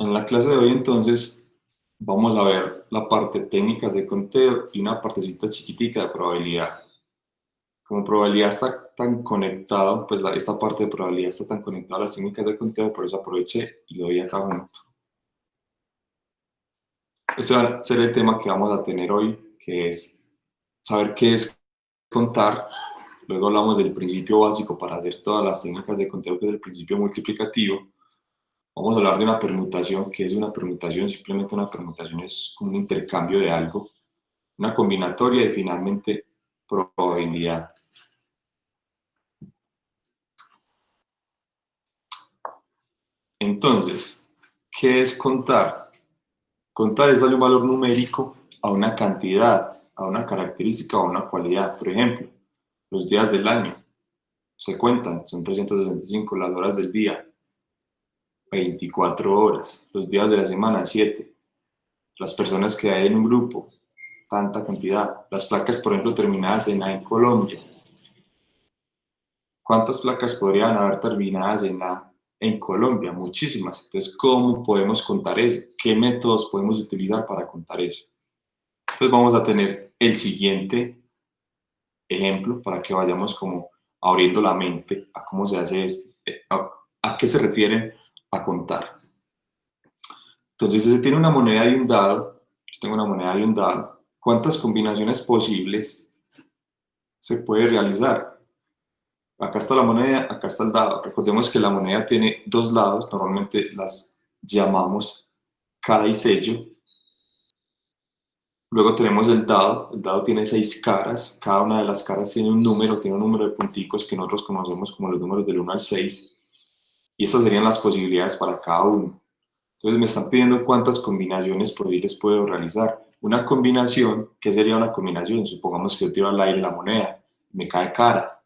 En la clase de hoy entonces vamos a ver la parte técnicas de conteo y una partecita chiquitica de probabilidad. Como probabilidad está tan conectado, pues esta parte de probabilidad está tan conectada a las técnicas de conteo, por eso aproveché y lo doy acá junto. Este va a ser el tema que vamos a tener hoy, que es saber qué es contar. Luego hablamos del principio básico para hacer todas las técnicas de conteo, que es el principio multiplicativo. Vamos a hablar de una permutación. ¿Qué es una permutación? Simplemente una permutación es como un intercambio de algo, una combinatoria y finalmente probabilidad. Entonces, ¿qué es contar? Contar es darle un valor numérico a una cantidad, a una característica o a una cualidad. Por ejemplo, los días del año se cuentan, son 365 las horas del día, 24 horas, los días de la semana, 7, las personas que hay en un grupo, tanta cantidad, las placas, por ejemplo, terminadas en A en Colombia. ¿Cuántas placas podrían haber terminadas en A en Colombia? Muchísimas. Entonces, ¿cómo podemos contar eso? ¿Qué métodos podemos utilizar para contar eso? Entonces vamos a tener el siguiente ejemplo para que vayamos como abriendo la mente a cómo se hace esto, a qué se refieren a contar. Entonces, si se tiene una moneda y un dado, yo tengo una moneda y un dado, ¿cuántas combinaciones posibles se puede realizar? Acá está la moneda, acá está el dado. Recordemos que la moneda tiene dos lados, normalmente las llamamos cara y sello. Luego tenemos el dado tiene 6 caras, cada una de las caras tiene un número de punticos que nosotros conocemos como los números del 1 al 6, y estas serían las posibilidades para cada uno. Entonces me están pidiendo cuántas combinaciones posibles puedo realizar. Una combinación, ¿qué sería una combinación? Supongamos que yo tiro al aire la moneda, me cae cara.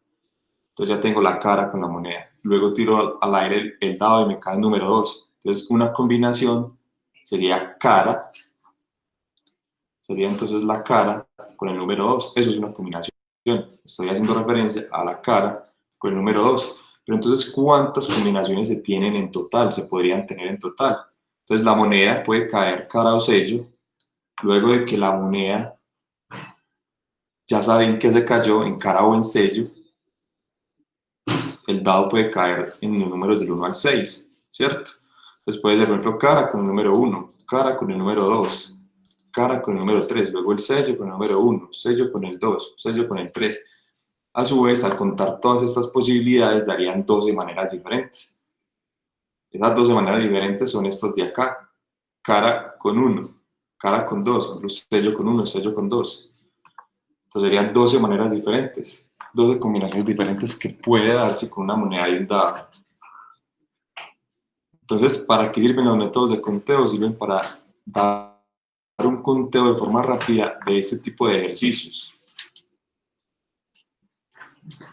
Entonces ya tengo la cara con la moneda. Luego tiro al aire el dado y me cae el número 2. Entonces una combinación sería cara, sería entonces la cara con el número 2. Eso es una combinación. Estoy haciendo referencia a la cara con el número 2. Pero entonces, ¿cuántas combinaciones se tienen en total? Se podrían tener en total. Entonces la moneda puede caer cara o sello. Luego de que la moneda, ya saben que se cayó en cara o en sello, el dado puede caer en los números del 1 al 6, ¿cierto? Entonces puede ser, por ejemplo, cara con el número 1, cara con el número 2, cara con el número 3, luego el sello con el número 1, sello con el 2, sello con el 3. A su vez, al contar todas estas posibilidades, darían 12 maneras diferentes. Esas 12 maneras diferentes son estas de acá. Cara con 1, cara con 2, sello con 1, sello con 2. Entonces serían 12 maneras diferentes, 12 combinaciones diferentes que puede darse con una moneda y un dado. Entonces, ¿para qué sirven los métodos de conteo? Sirven para dar un conteo de forma rápida de este tipo de ejercicios.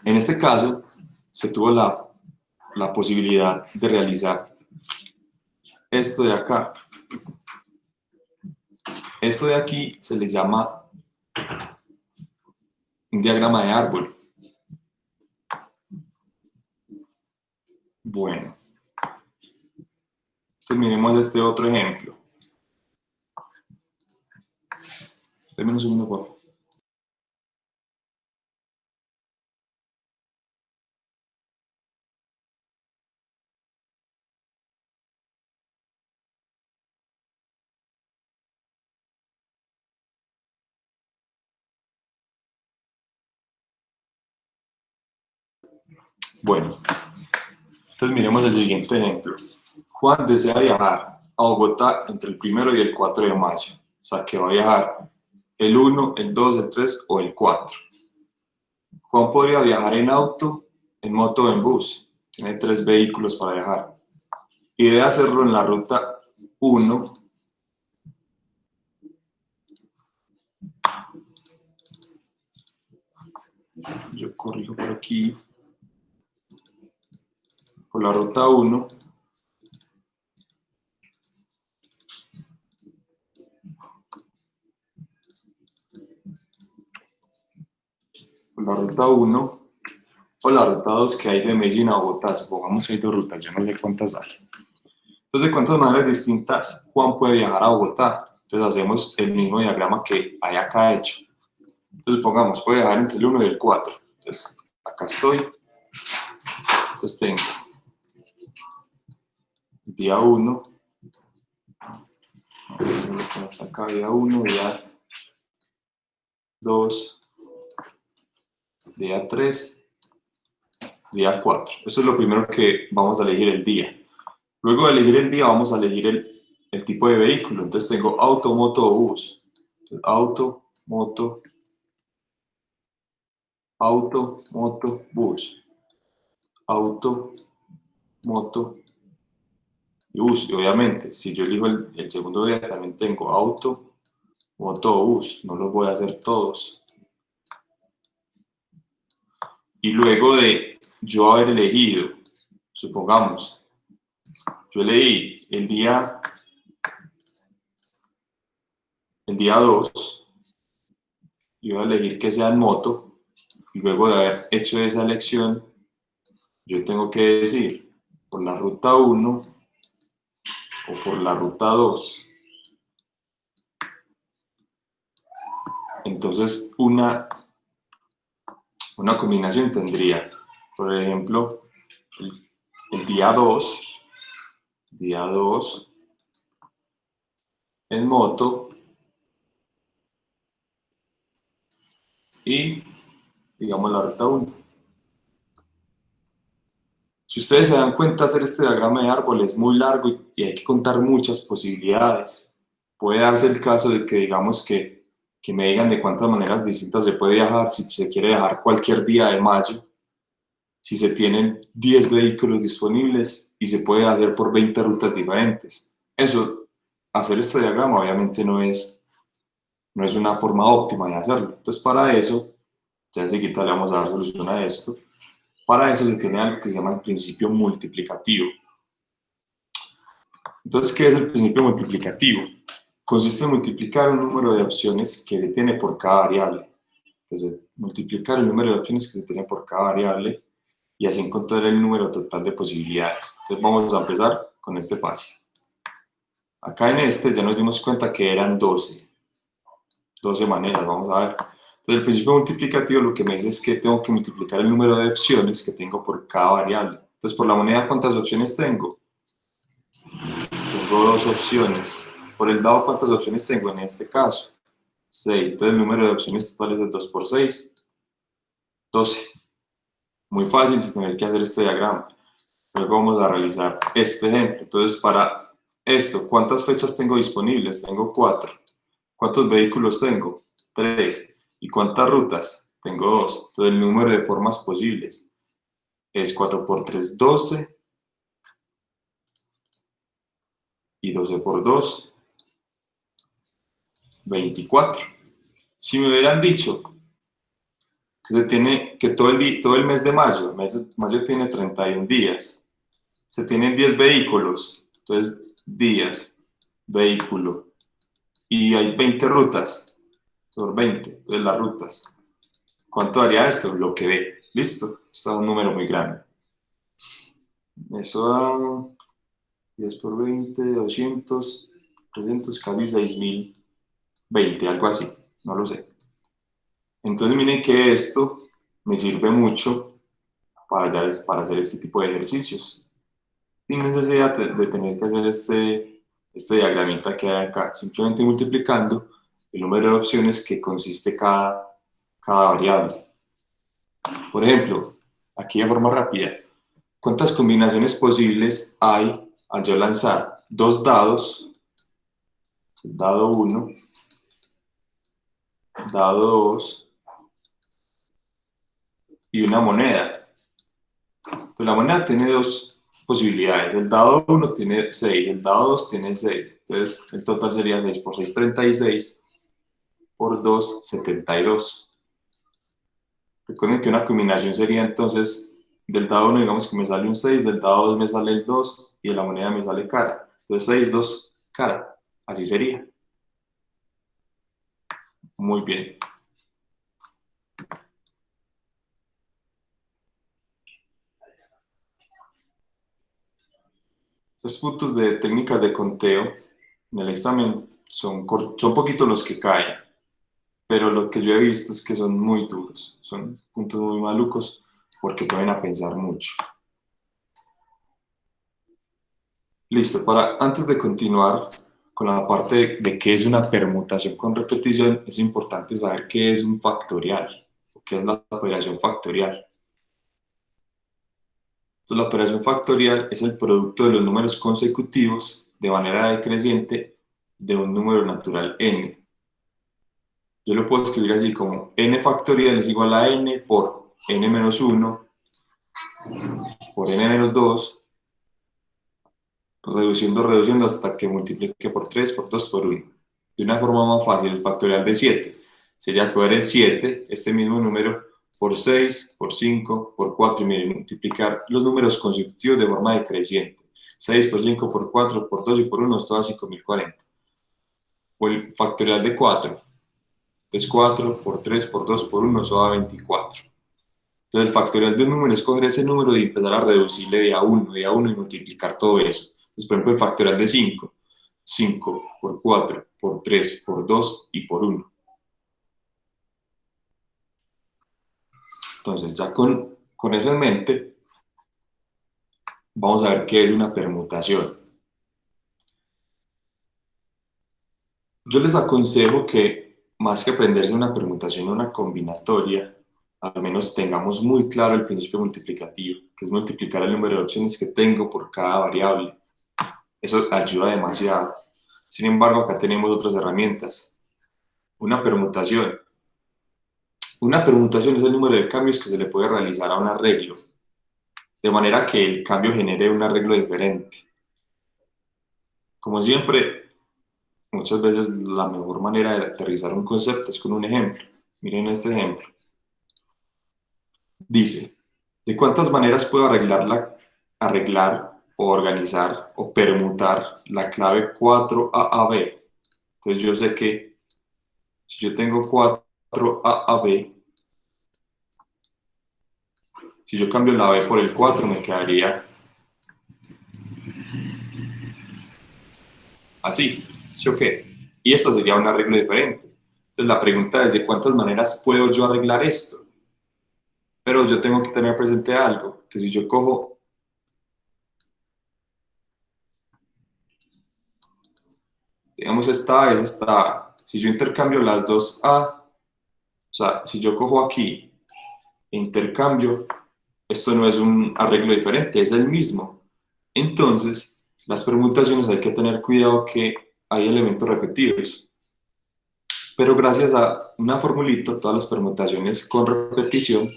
En este caso, se tuvo la posibilidad de realizar esto de acá. Esto de aquí se les llama un diagrama de árbol. Bueno, entonces miremos este otro ejemplo. Denme un segundo, por favor. Bueno, entonces miremos el siguiente ejemplo. Juan desea viajar a Bogotá entre el 1 y el 4 de mayo. O sea, que va a viajar el 1, el 2, el 3 o el 4. Juan podría viajar en auto, en moto o en bus. Tiene 3 vehículos para viajar. Y debe hacerlo en la ruta 1. Yo corrijo por aquí. Por la ruta 1. Por la ruta 1 o la ruta 2 que hay de Medellín a Bogotá. Supongamos que hay 2 rutas, yo no sé cuántas hay. Entonces, ¿de cuántas maneras distintas Juan puede viajar a Bogotá? Entonces, hacemos el mismo diagrama que hay acá hecho. Entonces, pongamos, puede viajar entre el 1 y el 4. Entonces, acá estoy. Entonces, tengo día 1. Hasta acá, día 1, día 2, día 3, día 4. Eso es lo primero que vamos a elegir el día. Luego de elegir el día, vamos a elegir el tipo de vehículo. Entonces, tengo auto, moto o bus. Entonces, auto, moto, bus. Auto, moto y bus. Y obviamente, si yo elijo el segundo día, también tengo auto, moto o bus. No los voy a hacer todos. Y luego de yo haber elegido, supongamos, yo elegí el día 2 y voy a elegir que sea en moto. Y luego de haber hecho esa elección, yo tengo que decir por la ruta 1 o por la ruta 2. Entonces, una combinación tendría, por ejemplo, el día 2 en moto y, digamos, la ruta 1. Si ustedes se dan cuenta, hacer este diagrama de árbol es muy largo y hay que contar muchas posibilidades. Puede darse el caso de que, digamos, que me digan de cuántas maneras distintas se puede viajar, si se quiere viajar cualquier día de mayo, si se tienen 10 vehículos disponibles y se puede hacer por 20 rutas diferentes. Eso, hacer este diagrama obviamente no es una forma óptima de hacerlo. Entonces, para eso, ya enseguida le vamos a dar solución a esto. Para eso se tiene algo que se llama el principio multiplicativo. Entonces, ¿qué es el principio multiplicativo? Consiste en multiplicar un número de opciones que se tiene por cada variable. Entonces, multiplicar el número de opciones que se tiene por cada variable y así encontrar el número total de posibilidades. Entonces, vamos a empezar con este fácil. Acá en este ya nos dimos cuenta que eran 12 maneras, vamos a ver. Entonces, el principio multiplicativo lo que me dice es que tengo que multiplicar el número de opciones que tengo por cada variable. Entonces, por la moneda, ¿cuántas opciones tengo? Tengo 2 opciones. Por el dado, ¿cuántas opciones tengo en este caso? 6. Entonces, el número de opciones totales es 2 por 6, 12. Muy fácil sin tener que hacer este diagrama. Luego vamos a realizar este ejemplo. Entonces, para esto, ¿cuántas fechas tengo disponibles? Tengo 4. ¿Cuántos vehículos tengo? 3. ¿Y cuántas rutas? Tengo 2. Entonces, el número de formas posibles es 4 por 3, 12. Y 12 por 2, 24. Si me hubieran dicho que todo el mes de mayo tiene 31 días, se tienen 10 vehículos, entonces días, vehículo, y hay 20 rutas, por 20, entonces las rutas. ¿Cuánto daría esto? Lo que ve, listo, esto es un número muy grande. Eso da 10 por 20, 200, 300, casi 6020, algo así, no lo sé. Entonces miren que esto me sirve mucho para hacer este tipo de ejercicios, sin necesidad de tener que hacer este diagramita que hay acá, simplemente multiplicando el número de opciones que consiste cada variable. Por ejemplo, aquí de forma rápida, ¿cuántas combinaciones posibles hay al yo lanzar 2 dados, dado 1, dado 2 y una moneda? Pues la moneda tiene 2 posibilidades. El dado 1 tiene 6, el dado 2 tiene 6. Entonces, el total sería 6 por 6, 36, por 2, 72. Recuerden que una combinación sería entonces, del dado 1 digamos que me sale un 6, del dado 2 me sale el 2 y de la moneda me sale cara. Entonces 6, 2, cara. Así sería. Muy bien. Los puntos de técnicas de conteo en el examen son poquitos los que caen, pero lo que yo he visto es que son muy duros, son puntos muy malucos porque pueden a pensar mucho. Listo, antes de continuar con la parte de qué es una permutación con repetición, es importante saber qué es un factorial, o qué es la operación factorial. Entonces, la operación factorial es el producto de los números consecutivos de manera decreciente de un número natural n. Yo lo puedo escribir así como n factorial es igual a n por n menos 1 por n menos 2, reduciendo hasta que multiplique por 3, por 2, por 1. De una forma más fácil, el factorial de 7 sería coger el 7, este mismo número, por 6, por 5, por 4 y multiplicar los números consecutivos de forma decreciente. 6 por 5 por 4 por 2 y por 1 es todo a 5040. O el factorial de 4. Entonces 4 por 3 por 2 por 1 eso da 24. Entonces el factorial de un número es coger ese número y empezar a reducirle de a 1 y multiplicar todo eso. Entonces, por ejemplo, el factorial de 5. 5 por 4 por 3 por 2 y por 1. Entonces, ya con eso en mente, vamos a ver qué es una permutación. Yo les aconsejo que, más que aprenderse una permutación o una combinatoria, al menos tengamos muy claro el principio multiplicativo, que es multiplicar el número de opciones que tengo por cada variable. Eso ayuda demasiado. Sin embargo, acá tenemos otras herramientas. Una permutación. Una permutación es el número de cambios que se le puede realizar a un arreglo, de manera que el cambio genere un arreglo diferente. Como siempre, muchas veces la mejor manera de aterrizar un concepto es con un ejemplo. Miren este ejemplo. Dice, ¿de cuántas maneras puedo arreglar o organizar o permutar la clave 4AAB? Entonces yo sé que si yo tengo 4AAB, si yo cambio la B por el 4 me quedaría así, ¿sí o qué? Y esto sería un arreglo diferente. Entonces la pregunta es, ¿de cuántas maneras puedo yo arreglar esto? Pero yo tengo que tener presente algo, que si yo cojo, digamos esta A es esta A, si yo intercambio las dos A, o sea, si yo cojo aquí e intercambio, esto no es un arreglo diferente, es el mismo. Entonces, las permutaciones hay que tener cuidado que hay elementos repetidos. Pero gracias a una formulita, todas las permutaciones con repetición,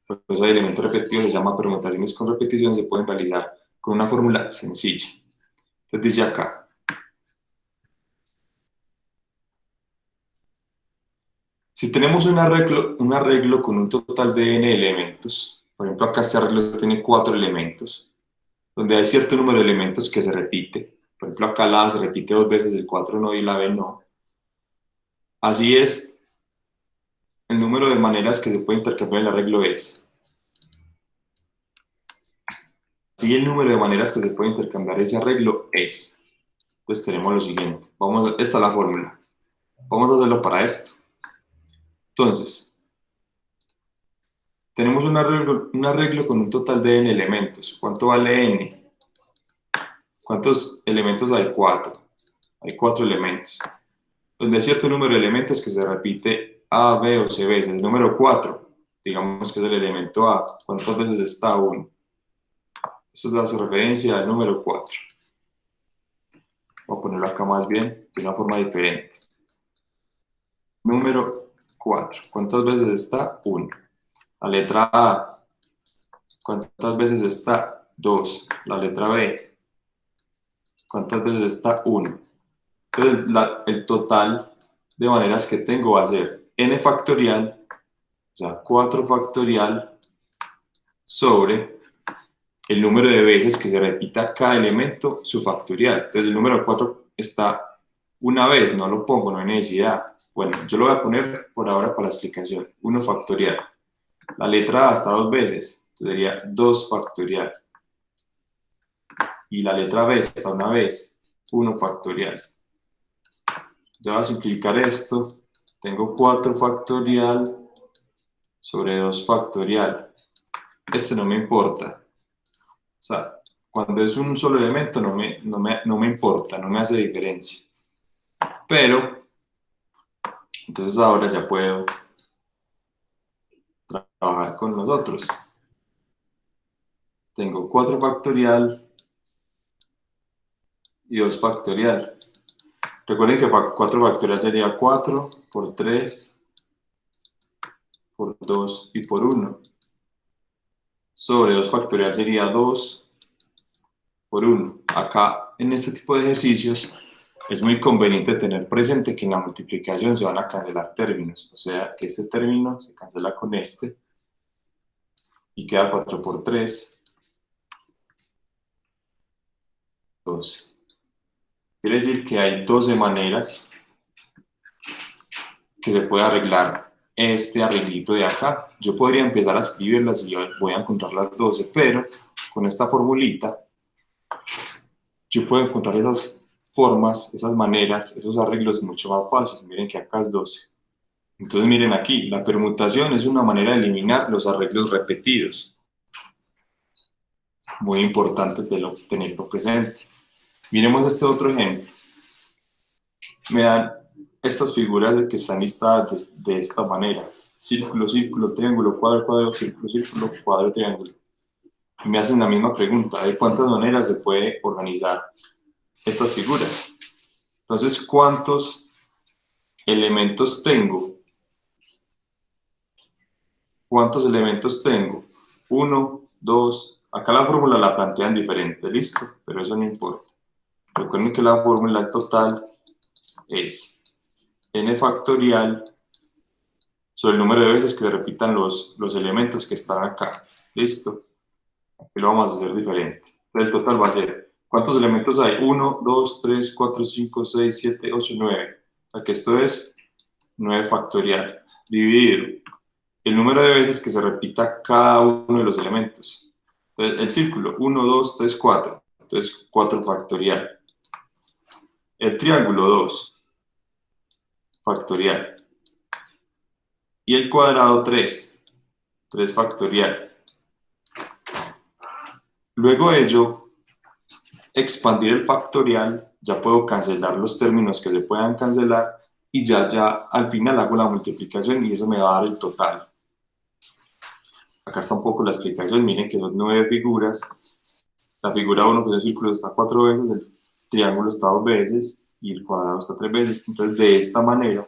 por eso hay elementos repetidos, se llama permutaciones con repetición, se pueden realizar con una fórmula sencilla. Entonces dice acá, si tenemos un arreglo con un total de n elementos, por ejemplo acá este arreglo tiene 4 elementos, donde hay cierto número de elementos que se repite, por ejemplo acá la A se repite 2 veces, el 4 no y la B no. Así es, el número de maneras que se puede intercambiar el arreglo es. Así el número de maneras que se puede intercambiar ese arreglo es. Entonces tenemos lo siguiente, esta es la fórmula. Vamos a hacerlo para esto. Entonces, tenemos un arreglo con un total de n elementos. ¿Cuánto vale n? ¿Cuántos elementos hay? 4. Hay 4 elementos. Donde hay cierto número de elementos que se repite A, B o C veces. El número 4, digamos que es el elemento A. ¿Cuántas veces está 1? Esto hace referencia al número 4. Voy a ponerlo acá más bien, de una forma diferente. Número 4. ¿Cuántas veces está? 1. La letra A. ¿Cuántas veces está? 2. La letra B. ¿Cuántas veces está? 1. Entonces, el total de maneras que tengo va a ser n factorial, o sea, 4 factorial, sobre el número de veces que se repita cada elemento, su factorial. Entonces, el número 4 está una vez, no lo pongo, no hay necesidad. Bueno, yo lo voy a poner por ahora para la explicación. 1 factorial. La letra A está 2 veces, entonces sería 2 factorial. y la letra b está una vez, 1 factorial. Ya voy a simplificar esto, tengo 4 factorial sobre 2 factorial. Este no me importa. O sea, cuando es un solo elemento no me importa, no me hace diferencia. Pero, entonces ahora ya puedo trabajar con los otros. Tengo 4 factorial y 2 factorial. Recuerden que 4 factorial sería 4 por 3 por 2 y por 1. Sobre 2 factorial sería 2 por 1. Acá, en este tipo de ejercicios, es muy conveniente tener presente que en la multiplicación se van a cancelar términos. O sea, que este término se cancela con este y queda 4 por 3, 12. Quiere decir que hay 12 maneras que se puede arreglar este arreglito de acá. Yo podría empezar a escribirlas y voy a encontrar las 12, pero con esta formulita yo puedo encontrar esas formas, esas maneras, esos arreglos mucho más fáciles. Miren que acá es 12. Entonces miren aquí, la permutación es una manera de eliminar los arreglos repetidos. Muy importante tenerlo presente. Miremos este otro ejemplo. Me dan estas figuras que están listadas de esta manera. Círculo, círculo, triángulo, cuadro, cuadro, círculo, círculo, cuadro, triángulo. Y me hacen la misma pregunta, ¿de cuántas maneras se puede organizar estas figuras? Entonces, ¿cuántos elementos tengo? ¿Cuántos elementos tengo? 1, 2, acá la fórmula la plantean diferente, ¿listo? Pero eso no importa. Recuerden que la fórmula total es n factorial sobre el número de veces que se repitan los elementos que están acá, ¿listo? Aquí lo vamos a hacer diferente. Entonces, el total va a ser, ¿cuántos elementos hay? 1, 2, 3, 4, 5, 6, 7, 8, 9. O sea que esto es 9 factorial, dividido el número de veces que se repita cada uno de los elementos. Entonces, el círculo, 1, 2, 3, 4. Entonces, 4 factorial. El triángulo, 2 factorial. Y el cuadrado, 3 factorial. Luego de ello, expandir el factorial, ya puedo cancelar los términos que se puedan cancelar y ya al final hago la multiplicación y eso me va a dar el total. Acá está un poco la explicación, miren que son 9 figuras. La figura 1, que es el círculo, está 4 veces, el triángulo está 2 veces y el cuadrado está 3 veces. Entonces, de esta manera,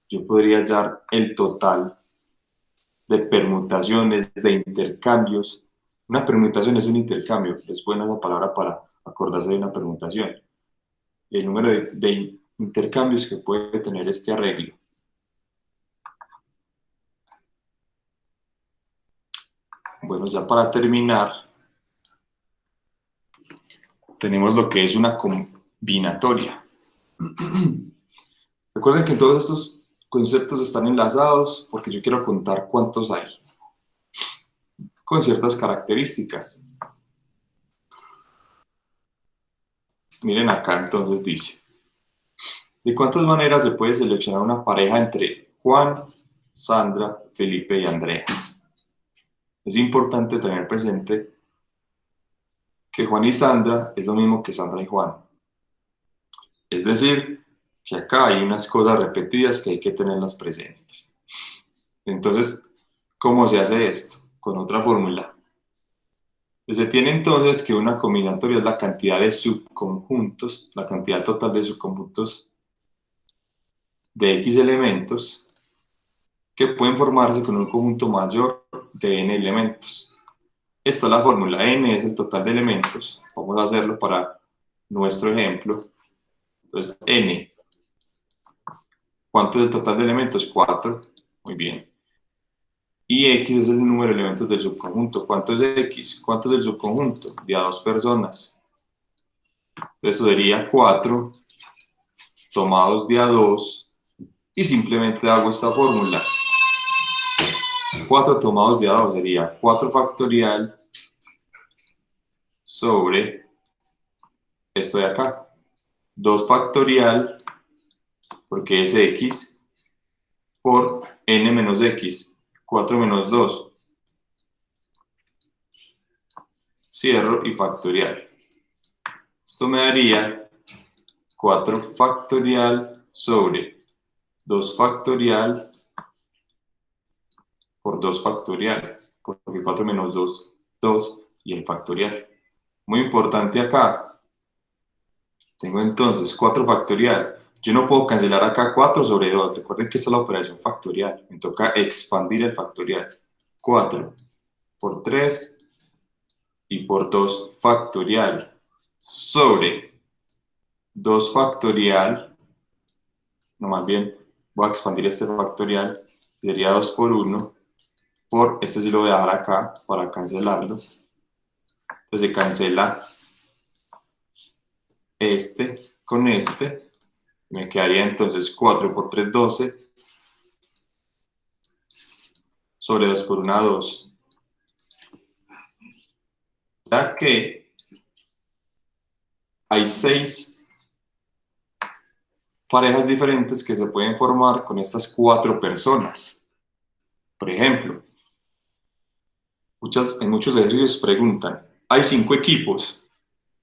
yo podría hallar el total de permutaciones, de intercambios. Una permutación es un intercambio, es buena esa palabra para acordarse de una permutación. El número de intercambios que puede tener este arreglo. Bueno, ya para terminar, tenemos lo que es una combinatoria. Recuerden que todos estos conceptos están enlazados porque yo quiero contar cuántos hay, con ciertas características. Miren acá, entonces dice, ¿de cuántas maneras se puede seleccionar una pareja entre Juan, Sandra, Felipe y Andrea? Es importante tener presente que Juan y Sandra es lo mismo que Sandra y Juan. Es decir, que acá hay unas cosas repetidas que hay que tenerlas presentes. Entonces, ¿cómo se hace esto? Con otra fórmula. Pues se tiene entonces que una combinatoria es la cantidad de subconjuntos, la cantidad total de subconjuntos de X elementos que pueden formarse con un conjunto mayor de n elementos. Esta es la fórmula, n es el total de elementos. Vamos a hacerlo para nuestro ejemplo. Entonces, n. ¿Cuánto es el total de elementos? 4. Muy bien. Y X es el número de elementos del subconjunto. ¿Cuánto es X? ¿Cuánto es el subconjunto? De a 2 personas. Eso sería 4 tomados de a 2 y simplemente hago esta fórmula. 4 tomados de a 2 sería 4 factorial sobre esto de acá. 2 factorial, porque es x, por n menos x, 4 menos 2. Cierro y factorial. Esto me daría 4 factorial sobre 2 factorial por 2 factorial, porque 4 menos 2, 2 y el factorial. Muy importante acá, tengo entonces 4 factorial. Yo no puedo cancelar acá 4 sobre 2. Recuerden que esta es la operación factorial. Me toca expandir el factorial. 4 por 3 y por 2 factorial sobre 2 factorial. No, más bien voy a expandir este factorial. Sería 2 por 1. Por este sí lo voy a dejar acá para cancelarlo. Entonces se cancela este con este. Me quedaría entonces 4 por 3, 12. Sobre 2 por 1, 2. Ya que hay 6 parejas diferentes que se pueden formar con estas 4 personas. Por ejemplo, en muchos ejercicios preguntan, hay 5 equipos,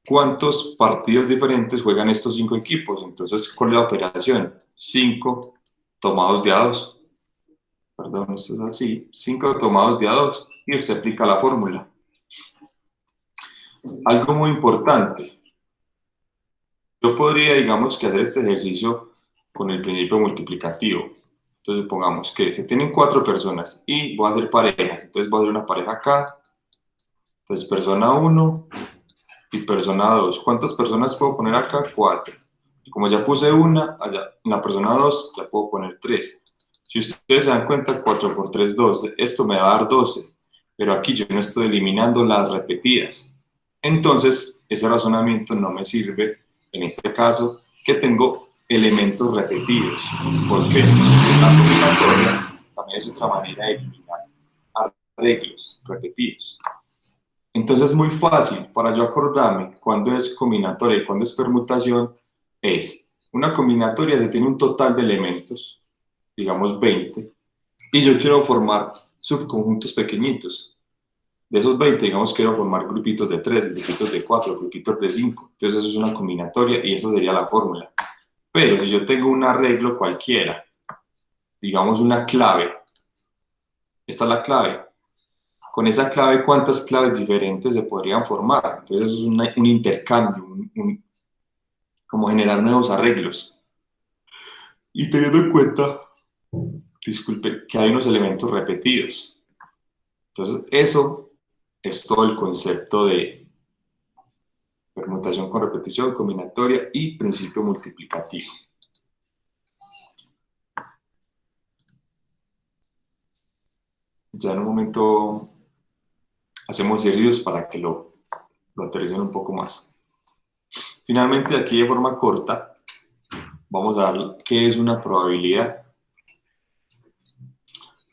¿cuántos partidos diferentes juegan estos 5 equipos? Entonces, ¿cuál es la operación? 5 tomados de a 2. Perdón, esto es así. 5 tomados de a 2. Y usted aplica la fórmula. Algo muy importante. Yo podría, digamos, que hacer este ejercicio con el principio multiplicativo. Entonces, supongamos que se tienen 4 personas y voy a hacer parejas. Entonces, voy a hacer una pareja acá. Entonces, persona 1 y persona 2. ¿Cuántas personas puedo poner acá? 4. Y como ya puse una, allá en la persona 2 ya puedo poner 3. Si ustedes se dan cuenta, 4 por 3, 12. Esto me va a dar 12. Pero aquí yo no estoy eliminando las repetidas. Entonces, ese razonamiento no me sirve en este caso que tengo elementos repetidos. Porque la combinatoria también es otra manera de eliminar arreglos repetidos. Entonces es muy fácil para yo acordarme cuándo es combinatoria y cuándo es permutación. Es una combinatoria se tiene un total de elementos, digamos 20, y yo quiero formar subconjuntos pequeñitos. De esos 20, digamos, quiero formar grupitos de 3, grupitos de 4, grupitos de 5. Entonces eso es una combinatoria y esa sería la fórmula. Pero si yo tengo un arreglo cualquiera, digamos una clave, esta es la clave. Con esa clave, ¿cuántas claves diferentes se podrían formar? Entonces eso es un intercambio, como generar nuevos arreglos. Y teniendo en cuenta, disculpe, que hay unos elementos repetidos. Entonces eso es todo el concepto de permutación con repetición, combinatoria y principio multiplicativo. Ya en un momento hacemos ejercicios para que lo aterricen un poco más. Finalmente, aquí de forma corta, vamos a ver qué es una probabilidad.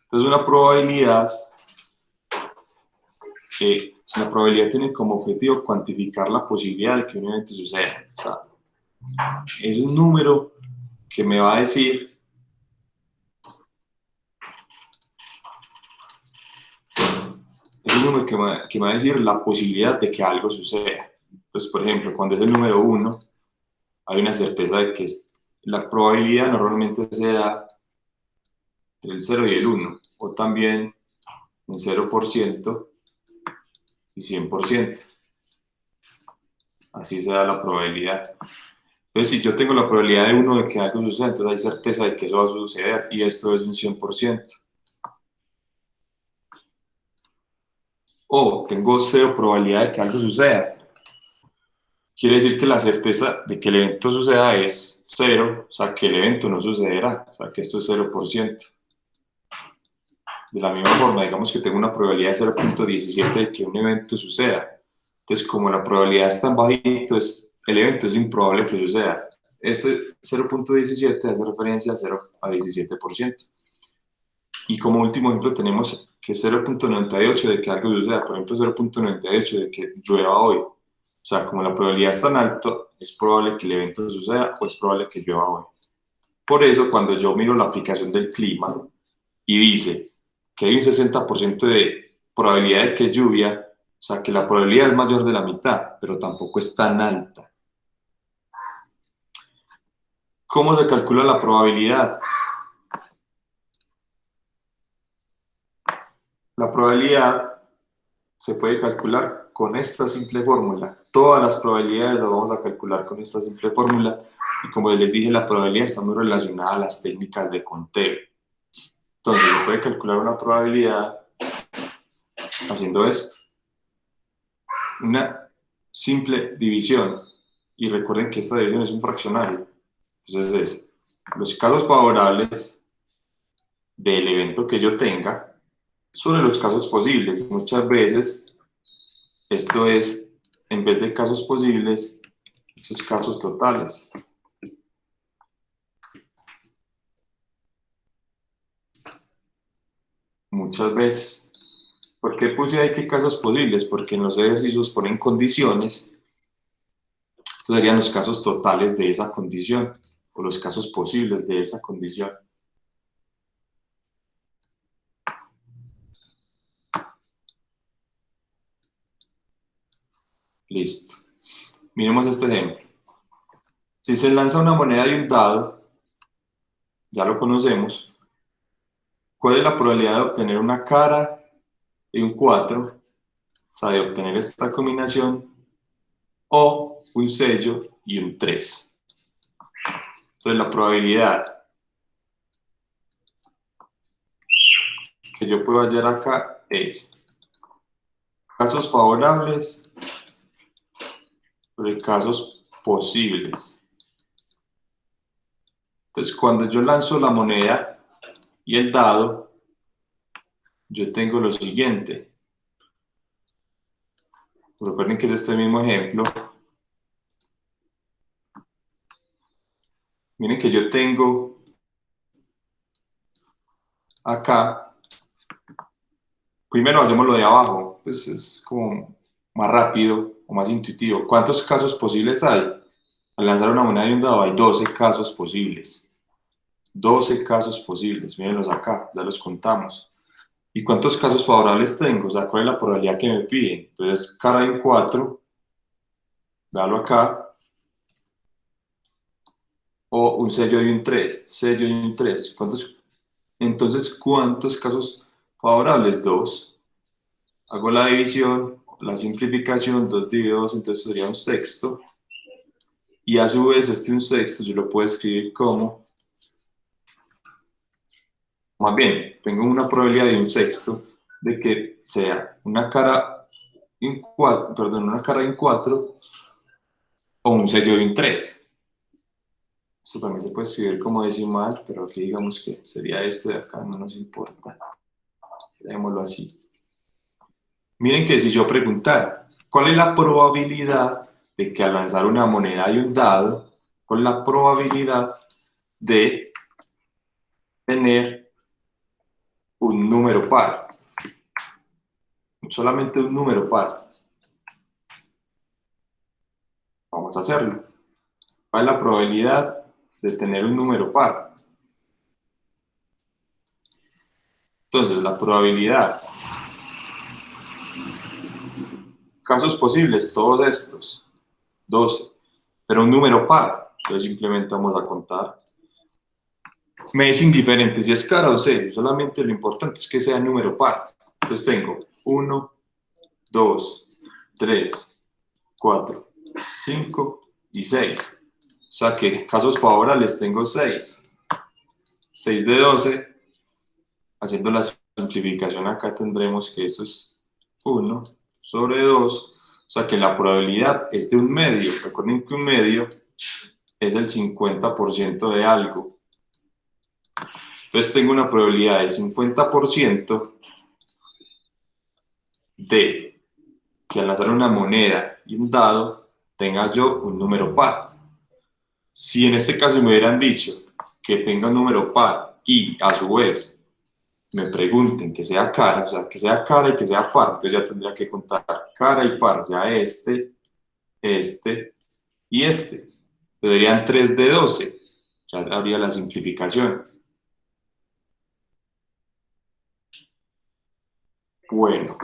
Entonces, una probabilidad, la probabilidad tiene como objetivo cuantificar la posibilidad de que un evento suceda. O sea, es un número que me va a decir que me va a decir la posibilidad de que algo suceda. Entonces, por ejemplo, cuando es el número 1, hay una certeza de que la probabilidad normalmente se da entre el 0 y el 1, o también en 0% y 100%. Así se da la probabilidad. Entonces, si yo tengo la probabilidad de 1 de que algo suceda, entonces hay certeza de que eso va a suceder, y esto es un 100%. O tengo 0 probabilidad de que algo suceda. Quiere decir que la certeza de que el evento suceda es 0, o sea, que el evento no sucederá, o sea, que esto es 0%. De la misma forma, digamos que tengo una probabilidad de 0.17 de que un evento suceda. Entonces, como la probabilidad es tan bajita, el evento es improbable que suceda. Este 0.17 hace referencia a 0 a 17%. Y como último ejemplo tenemos que 0.98 de que algo suceda, por ejemplo 0.98 de que llueva hoy. sea, como la probabilidad es tan alta, es probable que el evento suceda o es probable que llueva hoy. Por eso, cuando yo miro la aplicación del clima y dice que hay un 60% de probabilidad de que lluvia, o sea, que la probabilidad es mayor de la mitad, pero tampoco es tan alta. ¿Cómo se calcula la probabilidad? La probabilidad se puede calcular con esta simple fórmula. Todas las probabilidades las vamos a calcular con esta simple fórmula. Y como les dije, la probabilidad está muy relacionada a las técnicas de conteo. Entonces, se puede calcular una probabilidad haciendo esto. Una simple división. Y recuerden que esta división es un fraccionario. Entonces es los casos favorables del evento que yo tenga sobre los casos posibles. Muchas veces esto es, en vez de casos posibles, esos casos totales. Muchas veces. ¿Por qué puse ahí que casos posibles? Porque en los ejercicios ponen condiciones. Estos serían los casos totales de esa condición o los casos posibles de esa condición. Listo. Miremos este ejemplo. Si se lanza una moneda y un dado, ya lo conocemos, ¿cuál es la probabilidad de obtener una cara y un 4? O sea, de obtener esta combinación, o un sello y un 3. Entonces la probabilidad que yo puedo hallar acá es casos favorables sobre casos posibles. Entonces cuando yo lanzo la moneda y el dado, yo tengo lo siguiente. Recuerden que es este mismo ejemplo. Miren que yo tengo acá, primero hacemos lo de abajo, pues es como más rápido o más intuitivo. ¿Cuántos casos posibles hay? Al lanzar una moneda y un dado hay 12 casos posibles. 12 casos posibles, mírenlos acá, ya los contamos. ¿Y cuántos casos favorables tengo? O sea, ¿cuál es la probabilidad que me piden? Entonces, cara en 4, dalo acá, o un sello y un 3, sello y un 3. Entonces, ¿cuántos casos favorables? 2. Hago la división, la simplificación, 2 dividido 2, entonces sería un sexto. Y a su vez, un sexto yo lo puedo escribir como, más bien, tengo una probabilidad de un sexto de que sea una cara en 4, perdón, una cara en 4 o un sello en 3. Esto también se puede escribir como decimal, pero aquí digamos que sería este de acá, no nos importa. Dejémoslo así. Miren que si yo preguntara, ¿cuál es la probabilidad de que al lanzar una moneda y un dado, cuál es la probabilidad de tener un número par? Solamente un número par. Vamos a hacerlo. ¿Cuál es la probabilidad de tener un número par? Entonces, la probabilidad, casos posibles, todos estos, 12, pero un número par, entonces simplemente vamos a contar. Me es indiferente si es cara o cero, solamente lo importante es que sea número par. Entonces tengo 1, 2, 3, 4, 5 y 6. O sea que casos favorables tengo 6. 6 de 12. Haciendo la simplificación acá tendremos que eso es 1 sobre 2. O sea que la probabilidad es de un medio. Recuerden que un medio es el 50% de algo. Entonces tengo una probabilidad del 50% de que al lanzar una moneda y un dado tenga yo un número par. Si en este caso me hubieran dicho que tenga un número par y a su vez me pregunten que sea cara, o sea, que sea cara y que sea par, entonces ya tendría que contar cara y par, ya este este y este. Serían 3 de 12. Ya habría la simplificación. Bueno,